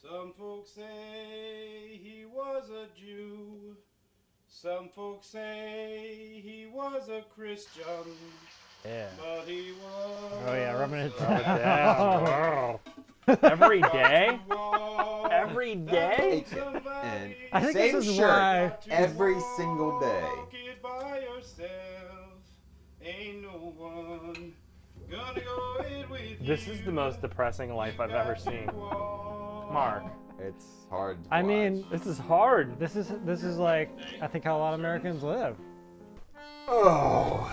Some folks say he was a Jew. Some folks say he was a Christian. Yeah. But he was. Oh yeah, rubbing it Wow. Every day? Every day? And I think same this is shirt why. every single day. Walk it by yourself. Ain't no one gonna go it with This you. is the most depressing life I've ever seen. Mark, It's hard to I mean, watch. this is hard. This is like I think how a lot of Americans live. Oh.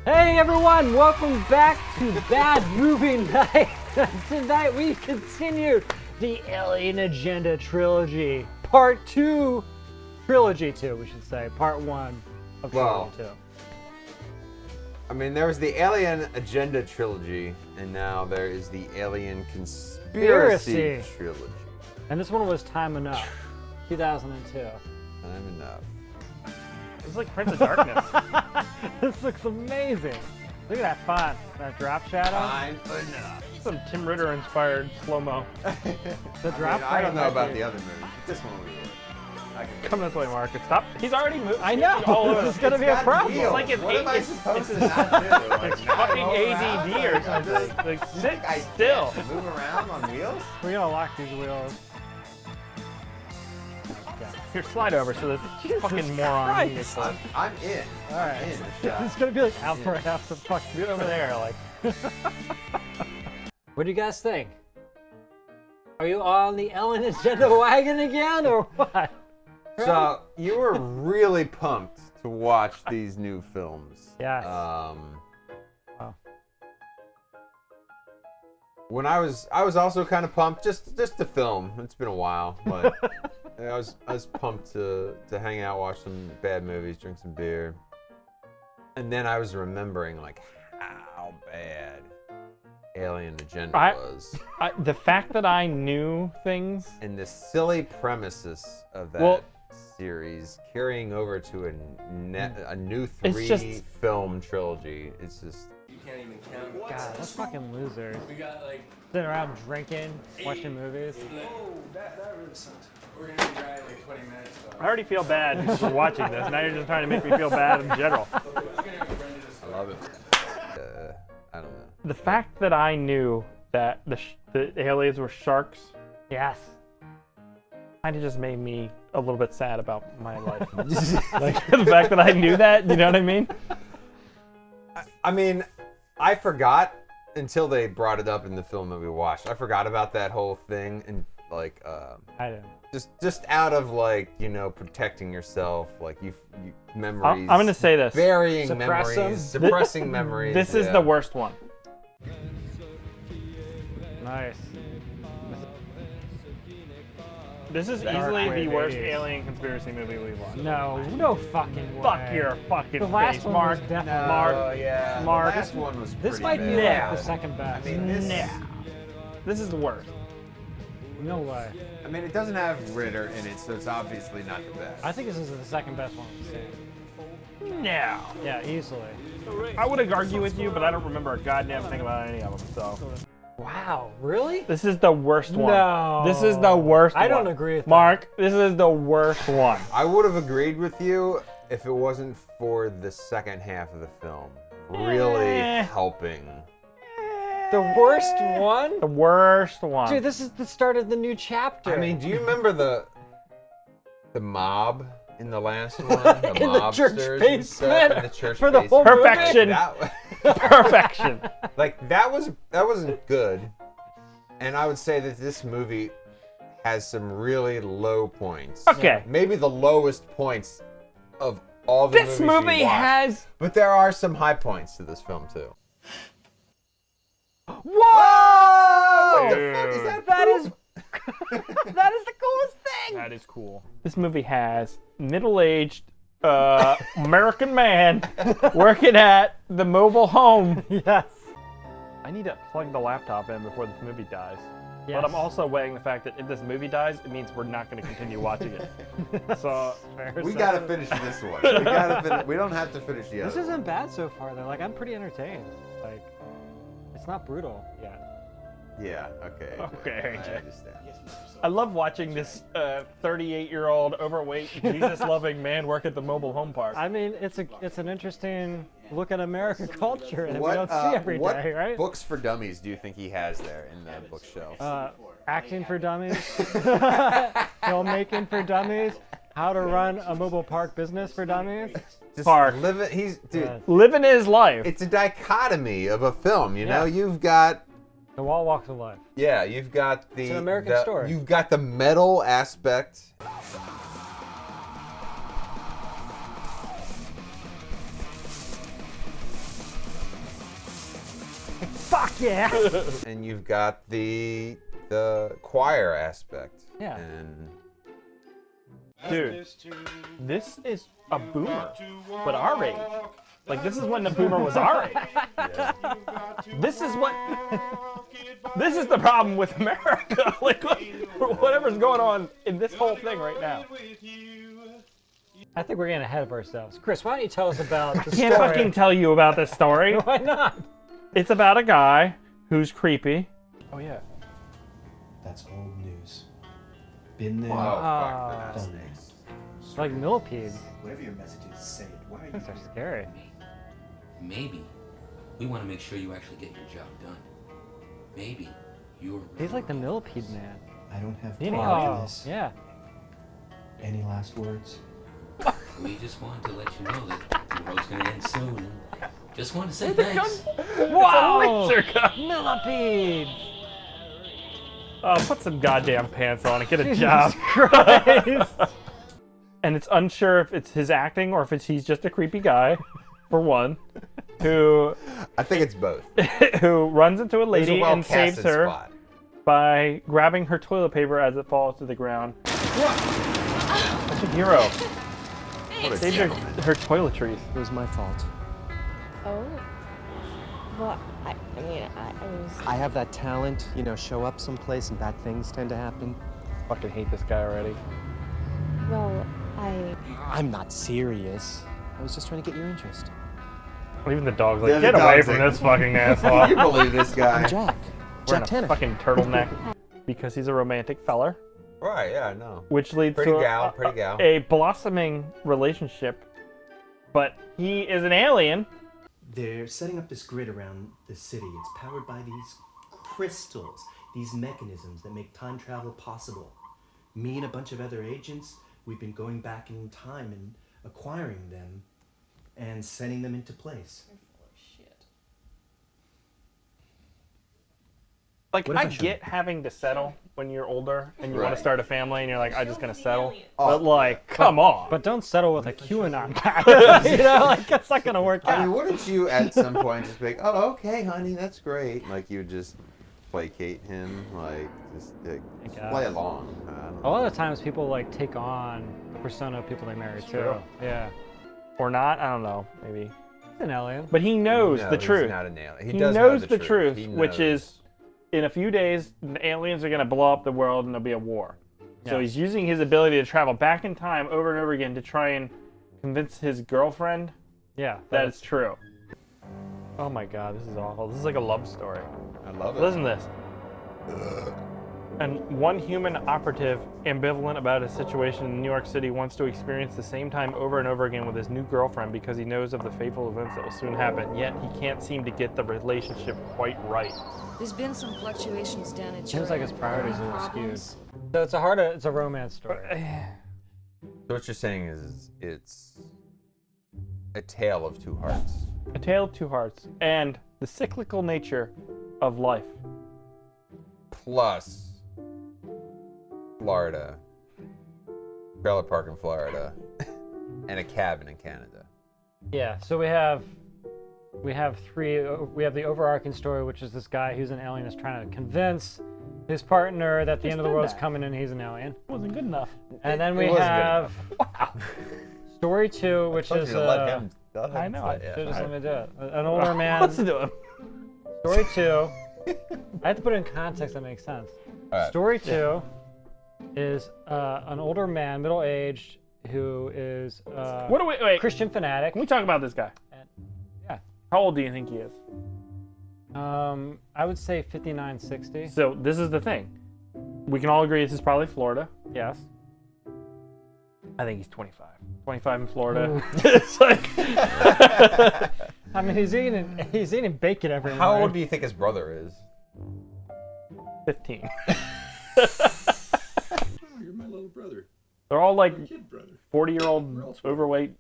Hey everyone, welcome back to Bad Movie Night. Tonight we continue the Alien Agenda Trilogy, Part 2, Trilogy 2, we should say, Part 1 of Trilogy 2. I mean, there was the Alien Agenda Trilogy, and now there is the Alien Conspiracy Trilogy. And this one was Time Enough, 2002. Time enough. It's like Prince of Darkness. This looks amazing. Look at that font, that drop shadow. Time enough. Some Tim Ritter inspired slow-mo. The drop I don't know frame about might be- the other movies, but this one will work. I can Come this way, Mark. Stop. He's already moved. I know, All over. this is gonna be a got problem. wheels. Like it's what am I it's- supposed to it's- not do? Like, It's fucking not roll around? ADD or something. Like, You sit think I still. can't move around on wheels? We're gonna lock these wheels. Here, slide over so this fucking moron. Christ. I'm in. All right. I'm in the shot. It's gonna be like out for half the fuck. Get over there, like. What do you guys think? Are you on the Ellen Agenda wagon again, or what? So you were really pumped to watch these new films. Yes. Wow. When I was also kind of pumped just to film. It's been a while, but I was pumped to hang out, watch some bad movies, drink some beer, and then I was remembering like how bad Alien Agenda was, The fact that I knew things. and the silly premises of that Well- series carrying over to a new It's just- 3-film trilogy. It's just. You can't even count. God, those fucking losers. We got like, Sitting around drinking, watching movies. that really sucks. We're gonna be driving like 20 minutes. So. I already feel bad for watching this. Now you're just trying to make me feel bad in general. I love it. I don't know. The fact that I knew that the aliens were sharks Yes. kind of just made me a little bit sad about my life. Like the fact that I knew that, you know what I mean? I mean, I forgot until they brought it up in the film that we watched. I forgot about that whole thing, and like, I didn't. just out of like, you know, protecting yourself, like you memories. I'm gonna say this. Varying Suppress memories, them. suppressing memories. This is yeah. the worst one. Nice. This is Dark easily Wave the worst 80s. alien conspiracy movie we've watched. No fucking way. Fuck your fucking The last face, one Mark. was definitely. Mark. Oh yeah. Mark. The last one was This pretty might be bad. like the second best. I mean, this. Nah. This is the worst. No way. I mean, it doesn't have Ritter in it, so it's obviously not the best. I think this is the second best one we've seen. No. Yeah, easily. I would argue with you, but I don't remember a goddamn thing about any of them. So Wow, really? this is the worst one. No. This is the worst one. I don't agree with that. Mark, this is the worst one. I would have agreed with you if it wasn't for the second half of the film really helping. The worst one? The worst one. Dude, this is the start of the new chapter. I mean, do you remember the mob in the last one? The In the church mobsters and stuff basement in the church for the whole basement? Perfection. Perfection. That wasn't good. And I would say that this movie has some really low points. Okay. Maybe the lowest points of all the This movies movie we watched. has. But there are some high points to this film too. Whoa! What the fuck is that? that is that is the coolest thing. That is cool. This movie has middle-aged American man working at the mobile home. Yes. I need to plug the laptop in before this movie dies. Yes. But I'm also weighing the fact that if this movie dies, it means we're not going to continue watching it. So We gotta finish this one. We don't have to finish the other This one. isn't bad so far though. Like I'm pretty entertained. Like it's not brutal yet. Yeah. Okay. Okay. I understand. I love watching this 38-year-old overweight Jesus-loving man work at the mobile home park. I mean, it's an interesting look at American culture that we don't see every day, right? Books for dummies do you think he has there in the bookshelf? Acting for dummies, filmmaking for dummies, how to run a mobile park business for dummies. Just Park. Living his life. It's a dichotomy of a film, you know? Yeah. You've got The Wall Walks of Life. Yeah, you've got the... It's an American story. You've got the metal aspect. Fuck yeah! And you've got the choir aspect. Yeah. And Dude, this is a boomer, but our age. Like, this is when the boomer was our age. This is the problem with America. Like, whatever's going on in this whole thing right now. I think we're getting ahead of ourselves. Chris, why don't you tell us about the Can't story? fucking tell you about this story. Why not? It's about a guy who's creepy. Oh, yeah. That's old news. Been there. fuck done that. that. Like millipedes. Whatever your message is, say it. Why are you Those are scary. Maybe we want to make sure you actually get your job done. Maybe you're. He's like the millipede man. I don't have You time know? for this. Yeah. Any last words? We just wanted to let you know that the road's gonna end soon. And just wanted to say thanks. Wow! Laser gun. Millipede! Oh, put some goddamn pants on and get a job. Christ! And it's unsure if it's his acting or if he's just a creepy guy, for one, who I think it's both. who runs into a There's a lady and saves well-casted her spot. by grabbing her toilet paper as it falls to the ground. Such a hero. What a Saved gentleman. her toiletries. It was my fault. Oh. Well, I was. I have that talent, you know, show up someplace and bad things tend to happen. Fucking hate this guy already. Well, I'm not serious. I was just trying to get your interest. Even the dog's like, Yeah, the get away dog's from like- this fucking Can you asshole. believe this guy? I'm Jack. Wearing Jack a Tanner. fucking turtleneck. Because he's a romantic feller. Right, yeah, I know. Which leads Pretty to gal. a blossoming relationship. But he is an alien. They're setting up this grid around the city. It's powered by these crystals, these mechanisms that make time travel possible. Me and a bunch of other agents, we've been going back in time and acquiring them and setting them into place. Like, What if I I show get you? having to settle when you're older and you want Right. to start a family and you're like, I'm just going to settle. Oh, But, like, come on. But don't settle with a QAnon guy. You know, like, it's not gonna work I out. mean, wouldn't you at some point just be like, oh, okay, honey, that's great. Like, you would just placate him, like, just play along. I don't A know. lot of times people, like, take on the persona of people they marry, too. true. Yeah. Or not, I don't know, maybe. He's an alien. But he knows No, the he's truth. not an alien. He does knows know the truth, He which knows. is in a few days, the aliens are going to blow up the world and there'll be a war. So Yeah. he's using his ability to travel back in time over and over again to try and convince his girlfriend Yeah. that it's true. Oh my god, this is awful. This is like a love story. I love it. Listen to this. And one human operative, ambivalent about his situation in New York City, wants to experience the same time over and over again with his new girlfriend because he knows of the fateful events that will soon happen, yet he can't seem to get the relationship quite right. There's been some fluctuations down in Seems like his priorities are problems. skewed. So it's a romance story. So what you're saying is it's a tale of two hearts. A Tale of Two Hearts, and the cyclical nature of life. Plus Florida, trailer park in Florida, and a cabin in Canada. Yeah, so we have three. We have the overarching story, which is this guy who's an alien is trying to convince his partner that the end of the did world's that. coming and he's an alien. Wasn't good enough. And then It we wasn't good have story 2, which Told is you to let him I know, I say it. should just let me do it. An older man. Listen to him. Story 2. I have to put it in context that makes sense. All right. Story 2 is an older man, middle-aged, who is What do we wait? Christian fanatic. Can we talk about this guy? Yeah. How old do you think he is? I would say 59, 60. So this is the thing. We can all agree this is probably Florida. Yes. I think he's 25. 25 in Florida. It's like I mean, he's eating bacon every morning. How old do you think his brother is? 15. You're my little brother. They're all like Kid brother. 40-year-old overweight.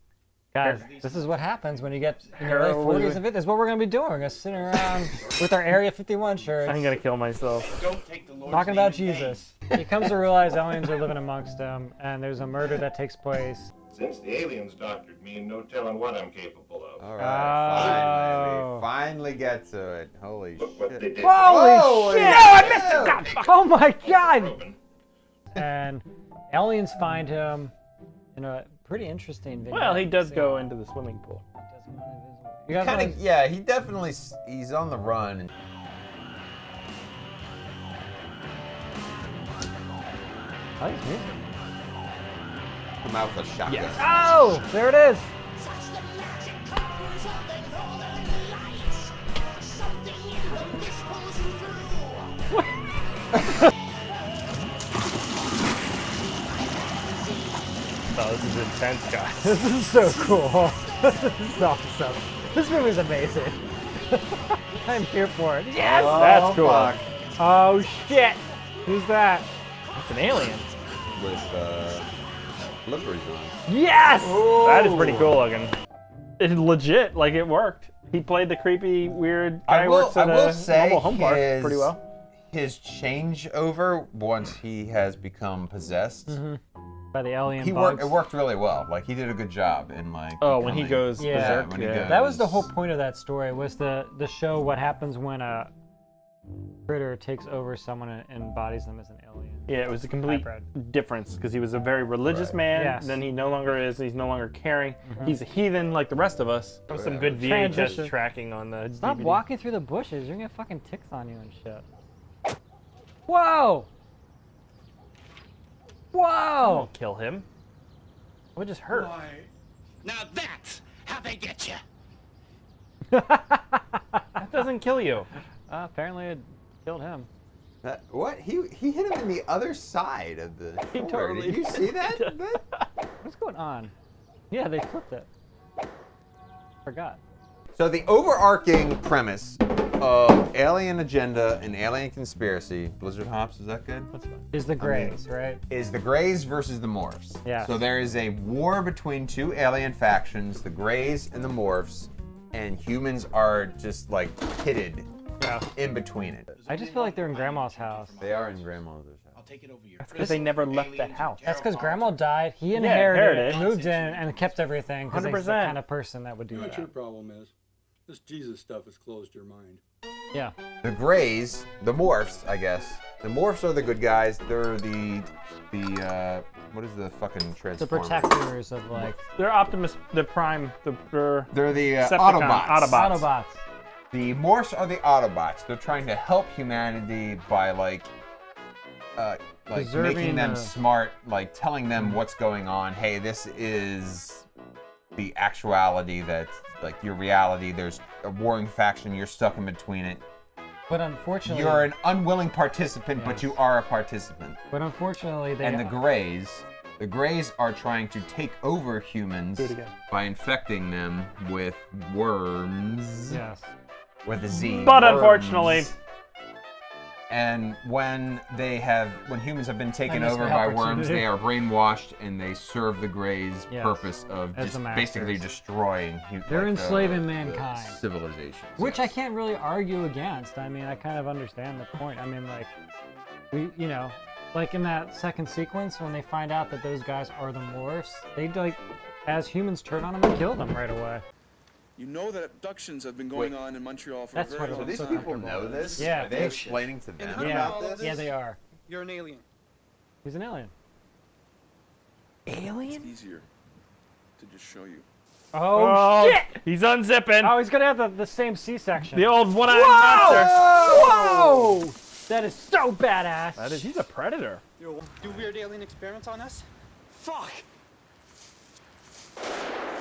Guys, this is what happens when you get in your Harold, late 40s and 50s. This is what we're going to be doing. We're going to sit around with our Area 51 shirts. I'm going to kill myself. Don't take the Lord's Talking name about in vain. Jesus. He comes to realize aliens are living amongst him, and there's a murder that takes place. Since the aliens doctored me, no telling what I'm capable of. All right, Oh. finally, we finally get to it. Holy Look what they shit. did. Holy shit! No, I missed it! God, oh my god! And aliens find him in a pretty interesting video. Well, he does go into the swimming pool. You guys wanna- Yeah, he definitely, he's on the run. I like his music. Come out with a shotgun. Yes. Oh, there it is. Oh, this is intense, guys. This is so cool. This is awesome. This movie's amazing. I'm here for it. Yes! That's cool. Fuck. Oh shit! Who's that? It's an alien. With flippers on. Yes! That is pretty cool looking. It's legit, like it worked. He played the creepy, weird guy who works at a mobile home park pretty well. His changeover once he has become possessed. By the alien It worked really well. Like he did a good job in like. Oh, when he goes berserk. when he Yeah. goes- That was the whole point of that story, was the show what happens when a critter takes over someone and embodies them as an alien. Yeah, it was a complete Hybrid. difference because he was a very religious man. Yes. And then he no longer is. He's no longer caring. He's a heathen like the rest of us. That was some good VHS Transition. tracking on the Stop DVD. walking through the bushes. You're gonna get fucking ticks on you and shit. Whoa! Whoa! Kill him. What just hurt? Now that's how they get you. That doesn't kill you. Apparently it killed him. What? He hit him in the other side of the shoulder. totally Did you see that? What's going on? Yeah, they flipped it. Forgot. So the overarching premise of Alien Agenda and Alien Conspiracy, Blizzard Hops, is that good? Is the Greys, right? Is the Greys versus the Morphs. Yeah. So there is a war between two alien factions, the Greys and the Morphs, and humans are just like pitted in between it. I just feel like they're in Grandma's house. They are in Grandma's house. I'll take it over your. That's because they never left that house. That's because Grandma died. He inherited inherited it, moved in, and kept everything. Because he's the 100%. kind of person that would do You know what your that. problem is? This Jesus stuff has closed your mind. Yeah. The Greys, the Morphs, I guess. The Morphs are the good guys. They're the what is the fucking Transformer? The protectors of like They're Optimus, the Prime, They're the Decepticon, Autobots. Autobots. The Morphs are the Autobots. They're trying to help humanity by like Preserving making them the- smart, like telling them what's going on. Hey, this is the actuality that's like your reality. There's a warring faction. You're stuck in between it. But unfortunately, You're an unwilling participant, but you are a participant. But unfortunately, they And the Greys are trying to take over humans Do it again. by infecting them with worms. Yes. With a Z. But worms. unfortunately, And when humans have been taken missed over my by worms, opportunity. they are brainwashed and they serve the Greys' Yes, purpose of as just the masters. basically destroying They're enslaving mankind. Civilizations. Which I can't really argue against. I mean, I kind of understand the point. I mean, like, like in that second sequence when they find out that those guys are the Morphs, they like, as humans turn on them and kill them right away. You know that abductions have been going on in Montreal for That's a very what long it So was. these people know this? Yeah. Are they explaining to them Yeah, about this? yeah, they are. You're an alien. He's an alien. It's easier to just show you. Oh, shit! He's unzipping. Oh, he's gonna have the same C-section. The old one-eyed monster. Whoa! That is so badass. He's a predator. Do weird alien experiments on us? Fuck!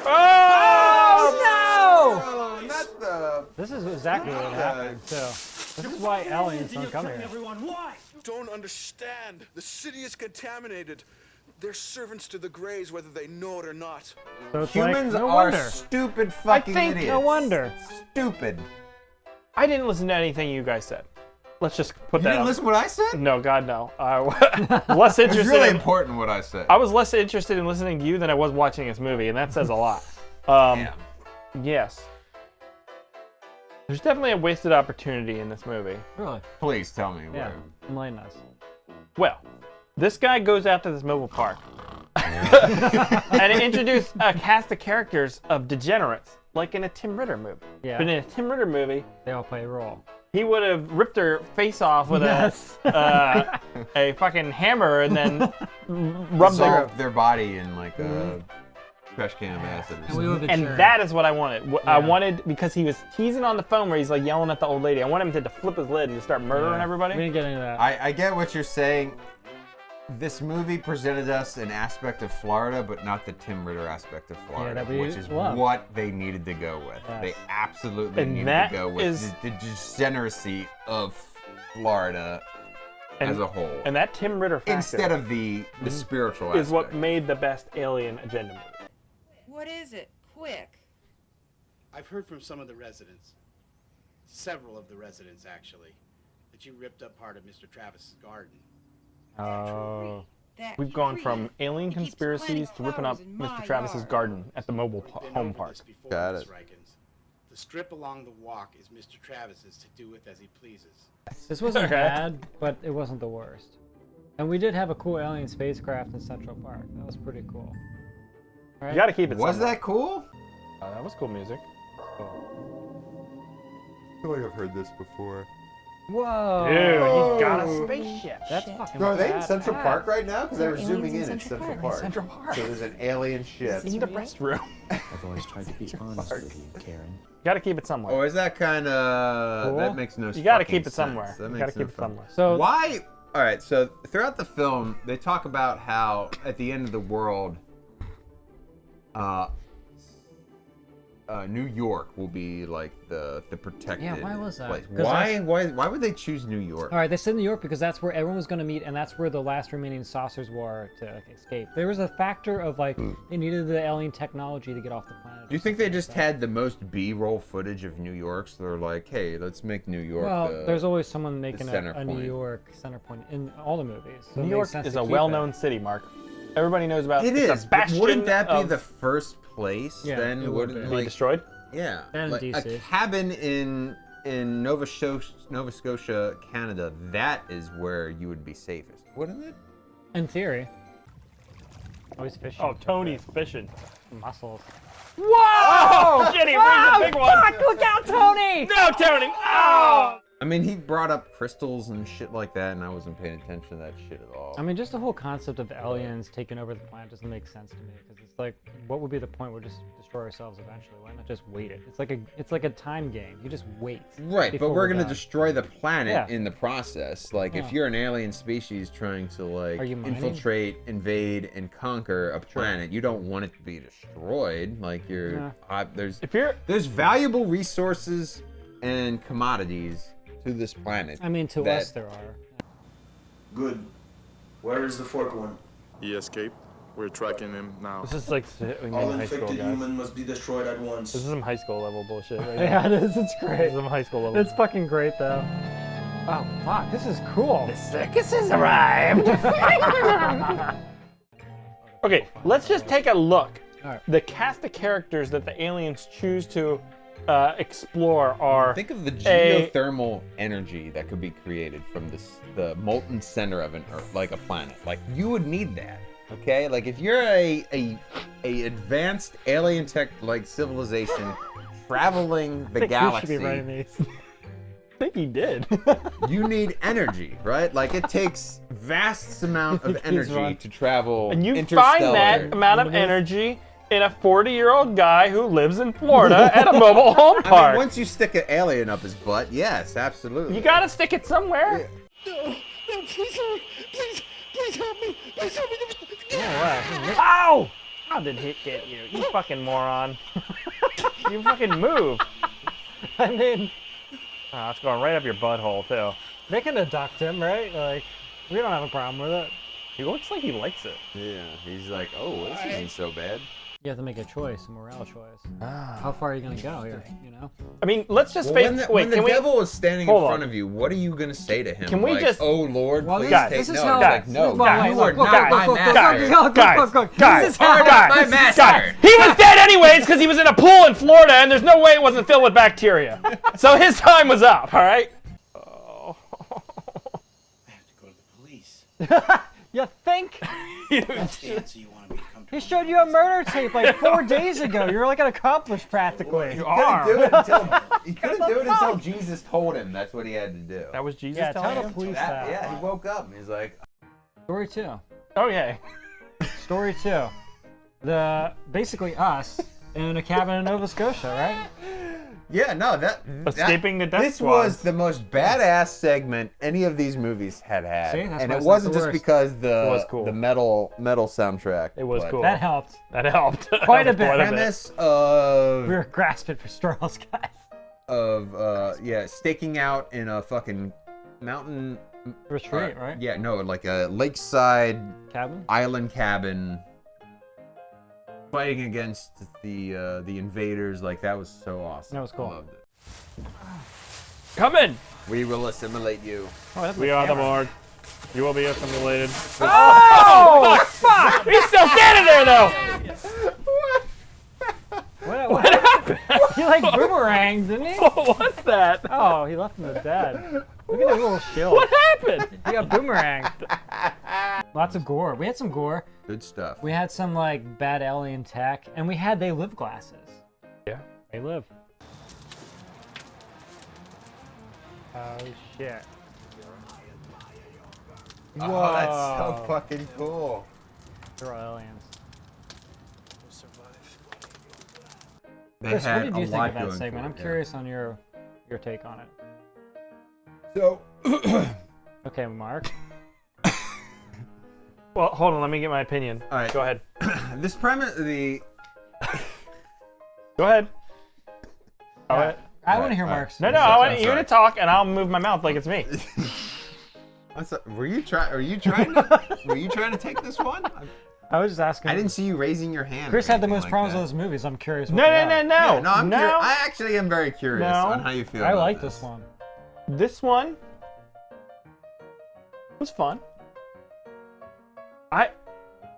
Oh, no! Oh, not the. This is exactly what happened, too. This is why aliens don't come here. Why? Don't understand. The city is contaminated. They're servants to the Greys, whether they know it or not. So it's Humans like, no are wonder. stupid fucking idiots. No wonder. Stupid. I didn't listen to anything you guys said. Let's just put You that didn't out. listen to what I said? No, God, no. I less It's interested. really in, important what I said. I was less interested in listening to you than I was watching this movie, and that says a lot. Damn. Yes. There's definitely a wasted opportunity in this movie. Really? Please tell me. Yeah. where. Enlighten us. Well, this guy goes out to this mobile park and introduced a cast of characters of degenerates, like in a Tim Ritter movie. Yeah. But in a Tim Ritter movie, They all play a role. he would have ripped her face off with Yes. a fucking hammer and then rubbed her. Dissolve their body in like a trash can of acid. Or something. And that is what I wanted. I wanted, because he was teasing on the phone where he's like yelling at the old lady, I wanted him to flip his lid and to start murdering everybody. We didn't get into that. I get what you're saying. This movie presented us an aspect of Florida, but not the Tim Ritter aspect of Florida, that we which is love. what they needed to go with. Yes. They absolutely And needed that to go with is- the degeneracy of Florida as a whole. And that Tim Ritter factor Instead of the spiritual aspect. is what made the best Alien Agenda movie. What is it? Quick. I've heard from some of the residents, several of the residents actually, that you ripped up part of Mr. Travis's garden. Oh. We've gone from alien conspiracies to ripping up Mr. Travis's garden at the mobile home park. Got it. The strip along the walk is Mr. Travis's to do with as he pleases. This wasn't Okay. bad, but it wasn't the worst. And we did have a cool alien spacecraft in Central Park. That was pretty cool. Right? You gotta keep it Was somewhere. that cool? That was cool music. I feel like I've heard this before. Whoa! Dude, he's got a spaceship. That's fucking No, are they in badass. Central Park right now? Because they were Aliens zooming in in Central Central Park. Park. Central Park. So there's an alien ship. In the restroom. I've always tried to be honest with you, Karen. Gotta keep it somewhere. Oh, is that kind of... Cool. That makes no sense. You gotta keep it somewhere. You gotta keep it somewhere. So Why? All right, so throughout the film, they talk about how at the end of the world, New York will be like the protected. Yeah, why was that? place. 'Cause Why would they choose New York? all right, they said New York because that's where everyone was going to meet, and that's where the last remaining saucers were to like, escape. There was a factor of like they needed the alien technology to get off the planet. Do you think they just had the most B-roll footage of New York? So they're like, hey, let's make New York. Well, the, there's always someone making center a New point. York center point in all the movies. So it New makes York sense is to a keep well-known it. city, Mark. Everybody knows about It it's is. a But bastion wouldn't that be of the first place? Yeah, then it would wouldn't be. be destroyed? Yeah, And like DC. a cabin in Nova Scotia, Canada. That is where you would be safest, wouldn't it? In theory. Always fishing. Oh, Tony's fishing. Muscles. Whoa! Oh, shit, he brings a big one. Fuck! Look out, Tony! No, Tony! Oh! I mean, he brought up crystals and shit like that, and I wasn't paying attention to that shit at all. I mean, just the whole concept of aliens taking over the planet doesn't make sense to me because it's like, what would be the point? We'll just destroy ourselves eventually. Why not just wait it? It's like a time game. You just wait. Right, but before we're gonna done. destroy the planet Yeah. in the process. Like, if Yeah. you're an alien species trying to like Are you mining? infiltrate, invade, and conquer a planet, you don't want it to be destroyed. Like, there's valuable resources and commodities to this planet. I mean, to that- us there are. Good. Where is the fourth one? He escaped. We're tracking him now. This is like in All high school, infected guys. humans must be destroyed at once. This is some high school level bullshit right now. Yeah, it is. It's This great. is some high school level. It's fucking great though. Oh fuck, this is cool. The circus has arrived. Okay, let's just take a look. Alright. The cast of characters that the aliens choose to explore are Think of the geothermal energy that could be created from the molten center of an Earth, like a planet. Like, you would need that, okay? Like, if you're a advanced alien tech like civilization traveling the I think galaxy, you should be writing these. I think he did. you need energy, right? Like, it takes vast amount of He's energy right. to travel And you interstellar. find that amount of energy in a 40-year-old guy who lives in Florida at a mobile home I park. mean, once you stick an alien up his butt, yes, absolutely. You gotta stick it somewhere. Ow! How did hit get you? You fucking moron. You fucking move. I mean, Oh, it's going right up your butthole, too. They can abduct him, right? Like, we don't have a problem with it. He looks like he likes it. Yeah, he's like, oh, this isn't so bad. You have to make a choice, a morale choice. How far are you gonna go here? You know. I mean, let's just Well, face. when the can we? devil is standing in Hold front on. of you, what are you gonna say to him? Can we like, just? Oh Lord, Well, please guys, take this is no. how- It's like, no, Well, you look, are look, not look, my look, master. This is how- Are not my master. He was dead anyways because he was in a pool in Florida, and there's no way it wasn't filled with bacteria. So his time was up. All right. Oh. I have to go to the police. You think? That's the answer you want to be comfortable. He showed you a murder tape like 4 days ago. You're like an accomplice practically. You He couldn't do it until Jesus told him that's what he had to do. That was Jesus Yeah, telling tell the him? police that. Yeah, he woke up and he's like, Story 2. Oh yeah. Story 2. Basically us in a cabin in Nova Scotia, right? yeah, no, Escaping the death This squad. was the most badass segment any of these movies had. See, that's and why it it's wasn't not the just worst. because It was cool. the metal soundtrack. It was but cool. That helped. That helped. Quite a bit. Premise of We were grasping for straws, guys. staking out in a fucking mountain Retreat, right? Yeah, no, like a lakeside Cabin? island cabin, fighting against the invaders. Like that was so awesome. That was cool. I loved it. Come in. We will assimilate you. We are the Borg. You will be assimilated. Oh! Fuck! He's still standing there though. What happened? He like boomeranged, didn't he? What was that? Oh, he left him to dead. Look at that little shield. What happened? He got boomeranged. Lots of gore. We had some gore. Good stuff. We had some like bad alien tech, and we had They Live glasses. Yeah. They Live. Oh shit. Oh, that's so fucking cool. They're all aliens. They Chris, what had did a you think lot of that going segment? for I'm it, yeah. curious on your take on it. So, okay, Mark. Well, hold on. Let me get my opinion. All right. Go ahead. This premise, Go ahead. I want to hear Mark's. No, I want you to talk, and I'll move my mouth like it's me. I'm sorry, were you trying to take this one? I was just asking. I didn't see you raising your hand. Chris or had the anything most like problems that. with those movies. I'm curious. No. I actually am very curious on how you feel. I about like this. this one. This one was fun.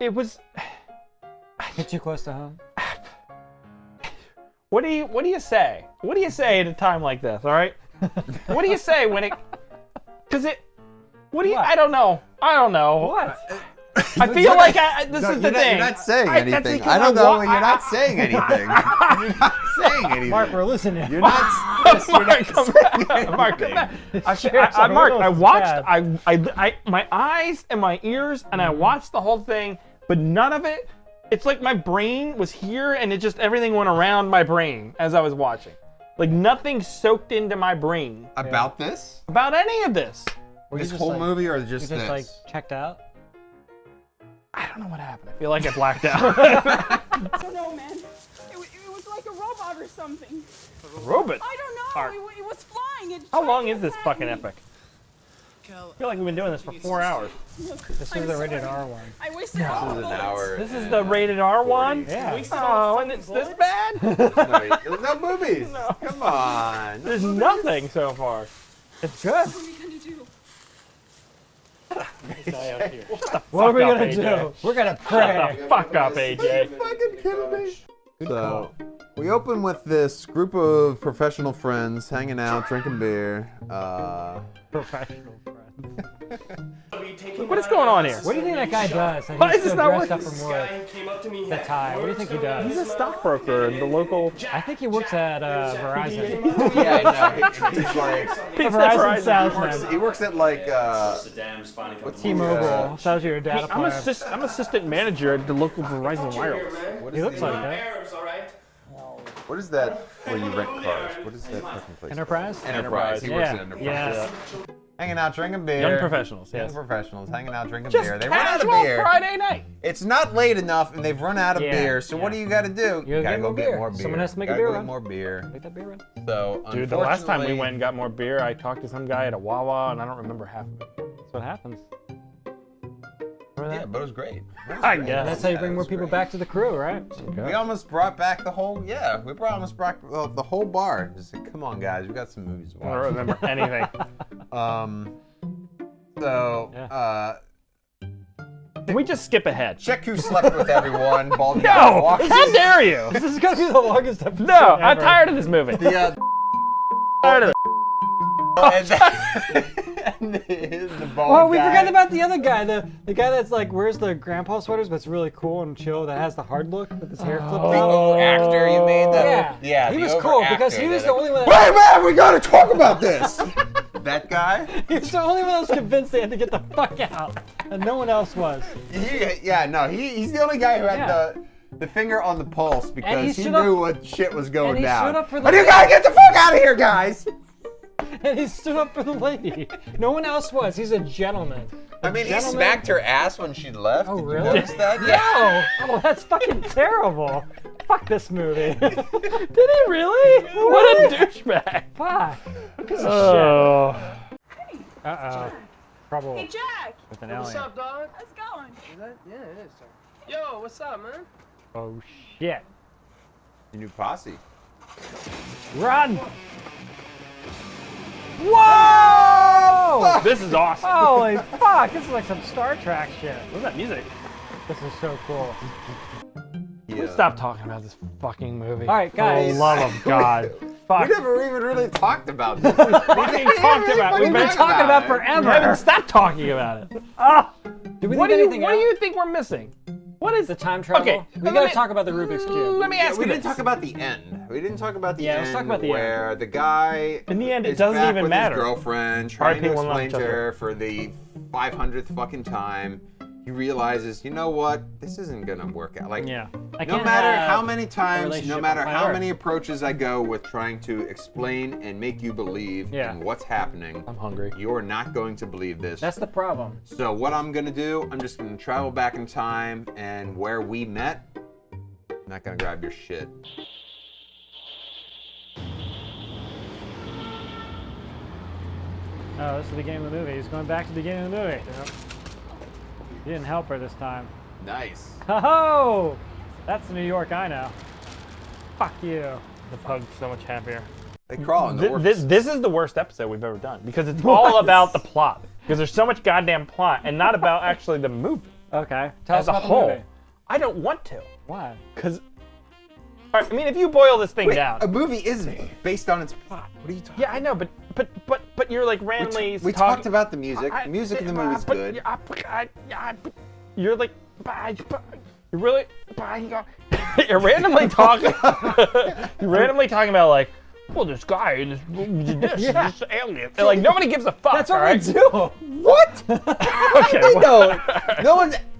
It was. Hit you close to home. What do you say? What do you say at a time like this? All right. What do you say when it? Because it. What do you? What? I don't know. What? I feel like this is the thing. You're not saying that's anything. because I don't know. wa- You're not saying anything. You're not saying anything. Mark, we're listening. You're not. Chris, you're Mark, not come saying back. Mark, come anything. back. Mark, I Riddles is watched. bad. My eyes and my ears, and I watched the whole thing, but none of it. It's like my brain was here, and it just everything went around my brain as I was watching. Like nothing soaked into my brain About this? about any of this. Were you This just, whole like- movie, or You just just this? like checked out. I don't know what happened. I feel like I blacked out. I don't know, man. It was like a robot or something. Robot. I don't know. Art. It was flying. It How tried long to is this attack fucking me. epic? I feel like we've been doing this for 4 hours. Look, This I'm is the rated sorry. R one. I wasted all the This is an bullets. hour. This is the rated R one. Yeah. Oh, and it's this bad? There's no movies. No. Come on. There's nothing so far. It's good. What are we gonna do? What are we Fuck up, gonna AJ. do? We're gonna Shut pray. the fuck up, AJ. Fucking kidding me? So, we open with this group of professional friends hanging out, drinking beer. Professional friend. What is going on here? What do you think that guy does? Why is this not dressed working? up from work? The tie. What do you think he does? He's a stockbroker in the local I think he works at Verizon. Yeah, no, he's like, Verizon salesman. he works at like, What's T-Mobile. Tells you your data I'm plan. I'm assistant manager at the local Verizon Wireless. what He is looks the- like that. What is that where you rent cars? What is that fucking place? Enterprise? Enterprise. He works at Enterprise. Yeah. Hanging out, drinking beer. Young professionals, Young yes. professionals, hanging out, drinking Just beer. They run out of casual beer. Friday night. It's not late enough, and they've run out of Yeah, beer. So what do you got to do? You gotta get go more get beer. more beer. Someone has to make a Gotta beer go get run. more beer. Make that beer run. So Dude, the last time we unfortunately- went and got more beer, I talked to some guy at a Wawa, and I don't remember half of it. That's what happens. Yeah, but it was great. I guess. That's how you bring more people back to the crew, right? We almost brought back the whole, almost brought the whole bar. Just said, come on, guys, we got some movies to watch. I don't remember anything. Can we just skip ahead? Check who slept with everyone. Baldy No! walks How in. dare you? This is gonna be the longest episode. No, I'm ever. tired of this movie. The, tired of it. and the bald Oh, we guy. forgot about the other guy, the guy that's like wears the grandpa sweaters, but it's really cool and chill. That has the hard look with his hair flipped The up. over-actor, you mean? Yeah, he the was cool because over-actor he was that- the only one. Wait, man, we gotta talk about this. That guy? He was the only one that was convinced they had to get the fuck out, and no one else was. He's the only guy who had the finger on the pulse because he stood knew up- what shit was going and he down. stood up for the And you gotta get the fuck out of here, guys! And he stood up for the lady. No one else was. He's a gentleman. I mean, he smacked her ass when she left. Oh, Did really? you notice that? No! Oh, that's fucking terrible. Fuck this movie. Did he really? What a douchebag. Fuck. Piece of Oh. shit. Uh-oh. Trouble Hey, Jack! with an What's alien. up, dog? How's it going? Is that? Yeah, it is, sir. Yo, what's up, man? Oh, shit. Your new posse. Run! Whoa! This is awesome. Holy fuck, this is like some Star Trek shit. What's that music? This is so cool. Can we stop talking about this fucking movie? All right, guys. For the love of God. Fuck. We never even really talked about this. We've been talking about. We've been talking about forever. We haven't stopped talking about it. Did we What leave do anything you out? think we're missing? What is The time travel? Okay, We let gotta me- talk about the Rubik's Cube. Let me ask we you didn't this. talk about the end. We didn't talk about the Yeah, end let's talk about the where the guy In the end, it is doesn't back even with matter. his girlfriend, trying to RP one love explain to each other. her for the 500th fucking time. He realizes, you know what? This isn't gonna work out. Like, Yeah. I no can't matter have how many a times, no relationship matter with my how heart. many approaches I go with trying to explain and make you believe Yeah. in what's happening, I'm hungry. you're not going to believe this. That's the problem. So what I'm gonna do, I'm just gonna travel back in time, and where we met, I'm not gonna grab your shit. Oh, this is the beginning of the movie. He's going back to the beginning of the movie. He didn't help her this time. Nice. Ho-ho! That's the New York I know. Fuck you. The pug's so much happier. They crawl in the This is the worst episode we've ever done because it's all about the plot. Because there's so much goddamn plot and not about actually the movie Okay. Tell as us a about the whole. movie. I don't want to. Why? Because, I mean, if you boil this thing Wait, down. a movie isn't based on its plot. What are you talking Yeah, I know, but you're like randomly. We talked about the music. The music in the movie's but- good. but you're like, you're really, you're randomly talking. You're randomly talking about like, well, this guy and this Yeah. this alien. And, like nobody gives a fuck. That's what all we right? do. What? Okay.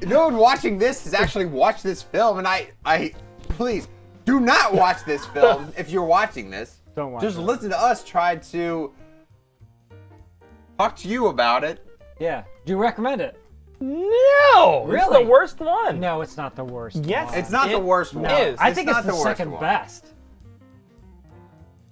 No one watching this has actually watched this film, and I please do not watch this film if you're watching this. Don't watch Just it. listen to us try to talk to you about it. Yeah. Do you recommend it? No, Really? It's the worst one. No, it's not the worst. Yes, one. It's not the worst one. is. I think it's not the worst second one. best.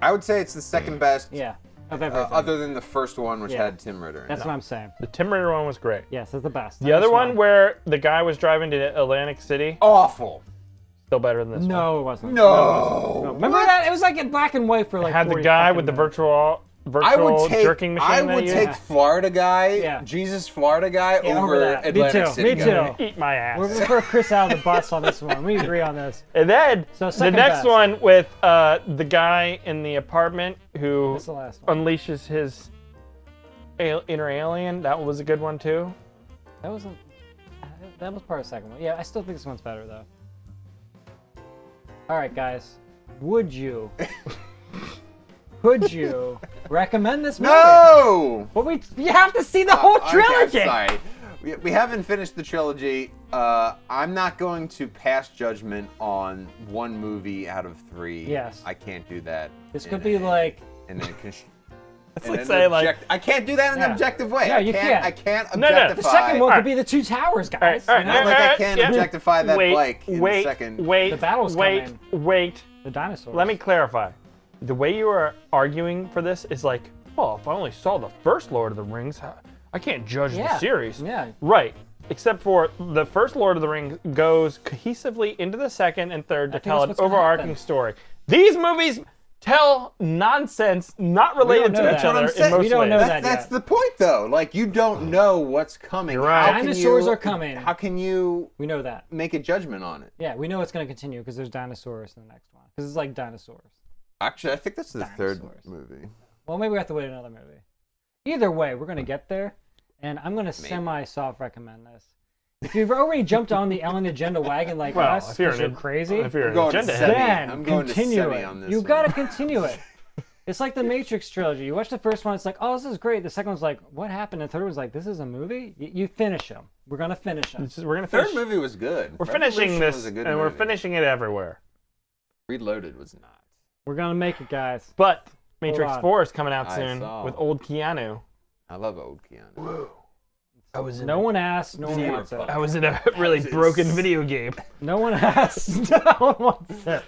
I would say it's the second best. Yeah. Of everything. Other than the first one, which Yeah. had Tim Ritter in That's it. what I'm saying. The Tim Ritter one was great. Yes, it's the best. The other one where the guy was driving to Atlantic City, Awful. still better than this one. No, it wasn't. No. Remember that? It was like in black and white for like. It had the 40 guy fucking with the minutes. virtual jerking machine. I that would he take used. Florida guy, Yeah. Jesus Florida guy, Yeah, over that. Atlantic Me too. City Me guy. too. Eat my ass. We're throw Chris out of the bus on this one. We agree on this. And then So the second next best. one with the guy in the apartment who That's the last one. unleashes his inner alien. That was a good one too. That wasn't. That was part of the second one. Yeah, I still think this one's better though. All right, guys. Would you? Could you recommend this movie? No! Well, you have to see the whole trilogy. Okay, I'm sorry. We haven't finished the trilogy. I'm not going to pass judgment on one movie out of 3. Yes. I can't do that. This could be like. And then It's in like an saying, like- object- I can't do that in an objective way. No, you can't. I can't No, no. objectify. The second one could be the two towers, guys. All right, you know? Not like I can't objectify that wait, Blake in wait, the second. Wait, The battle's wait, coming. wait. The dinosaurs. Let me clarify. The way you are arguing for this is like, well, if I only saw the first Lord of the Rings, I can't judge the series. Yeah. Right. Except for the first Lord of the Rings goes cohesively into the second and third to think tell that's an what's gonna overarching happen. story. These movies tell nonsense not related know to that. each other That's what I'm in most We don't ways. know that. That's yet. the point, though. Like, you don't know what's coming. You're right. How can Dinosaurs you- are coming. How can you We know that. make a judgment on it? Yeah, we know it's going to continue because there's dinosaurs in the next one. Because it's like dinosaurs. Actually, I think that's the third Dinosaurs. movie. Well, maybe we have to wait another movie. Either way, we're going to get there. And I'm going to semi-soft recommend this. If you've already jumped on the Ellen agenda wagon like Well, us, if you're because you're an- crazy, if you're I'm going to agenda semi. then I'm going to continue semi it. on this. You one. got to continue it. It's like the Matrix trilogy. You watch the first one, it's like, oh, this is great. The second one's like, what happened? And the third one's like, this is a movie? You finish them. We're going to finish them. We're gonna Third finish. movie was good. We're finishing Revolution this, was a good and we're movie. finishing it everywhere. Reloaded was not. We're going to make it, guys. But Matrix on. 4 is coming out I soon saw. with old Keanu. I love old Keanu. I was in No one asked. No one wants it. I was in a really broken video game. No one asked. No one wants it.